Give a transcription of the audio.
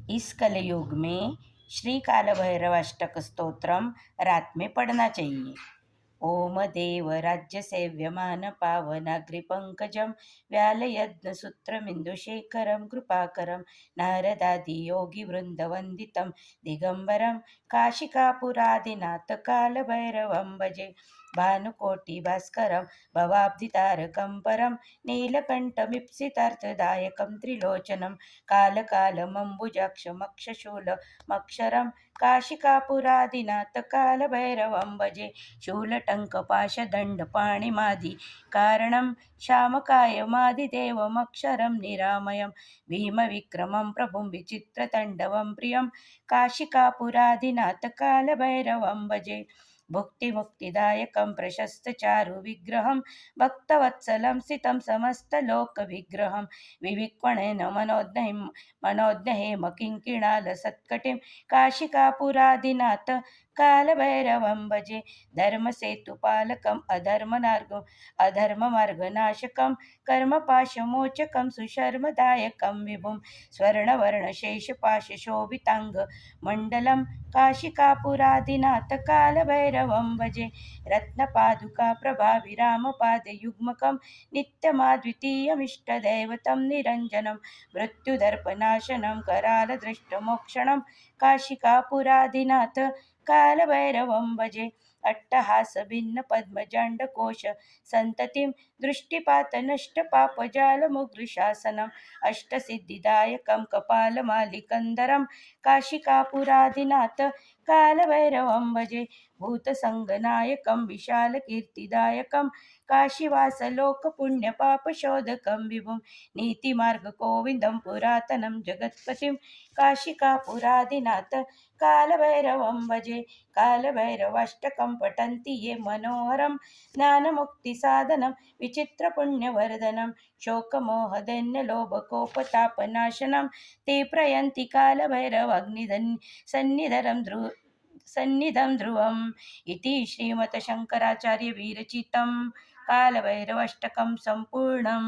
इस कलयुग में श्री काल भैरवाष्टक स्तोत्रम रात में पढ़ना चाहिए। ओम देव राज्य सेव्यमान पावनाग्रिपङ्कजं व्यालयज्ञसूत्रमिन्दुशेखरं कृपाकरं नारदादि योगिवृन्दवन्दितं दिगम्बरं काशिकापुरादिनाथ कालभैरवं भजे। भानुकोटिभास्करं भवाब्धितारकं परं नीलकण्ठमीप्सितार्थदायकं त्रिलोचनं कालकालमम्बुजाक्षमक्षशूलमक्षरं काशिकापुरादिनाथ कालभैरवं भजे। शूलटङ्कपाशदण्डपाणिमादि कारणं श्यामकायमादिदेवमक्षरं निरामयं भीमविक्रमं प्रभुं विचित्रतण्डवं प्रियं काशिकापुरादिनाथ कालभैरवं भजे। भुक्तिमुक्तिदायकं प्रशस्तचारुविग्रहं भक्तवत्सलं स्थितं समस्तलोकविग्रहं विविक्वणेन मनोज्ञहेमकिङ्किणालसत्कटिं काशिकापुरादिनाथ कालभैरवं भजे। धर्मसेतुपालकम् अधर्ममार्गनाशकं कर्मपाशमोचकं सुशर्मदायकं विभुं स्वर्णवर्णशेषपाशशोभिताङ्गमण्डलं काशिकापुरादिनाथ कालभैरवं भजे। रत्नपादुकाप्रभाविरामपादयुग्मकं नित्यमाद्वितीयमिष्टदैवतं निरञ्जनं मृत्युदर्पनाशनं करालदृष्टमोक्षणं काशिकापुरादिनाथ कालभैरवं भजे। अट्टहासभिन्नपद्मजाण्डकोश सन्ततिं दृष्टिपातनष्टपापजालमुग्रशासनम् अष्टसिद्धिदायकं कपालमालिकन्दरं काशिकापुरादिनाथ कालभैरवं भजे। भूतसङ्गनायकं विशालकीर्तिदायकं काशीवासलोकपुण्यपापशोधकं विभुं नीतिमार्गगोविन्दं पुरातनं जगत्पतिं काशिकापुरादिनाथ कालभैरवं भजे। कालभैरवाष्टकं पठन्ति ये मनोहरं ज्ञानमुक्तिसाधनं विचित्रपुण्यवर्धनं शोकमोहदैन्यलोभकोपतापनाशनं ते प्रयन्ति सन्निधं ध्रुवम् इति श्रीमत् शङ्कराचार्य विरचितं कालभैरवाष्टकं सम्पूर्णम्।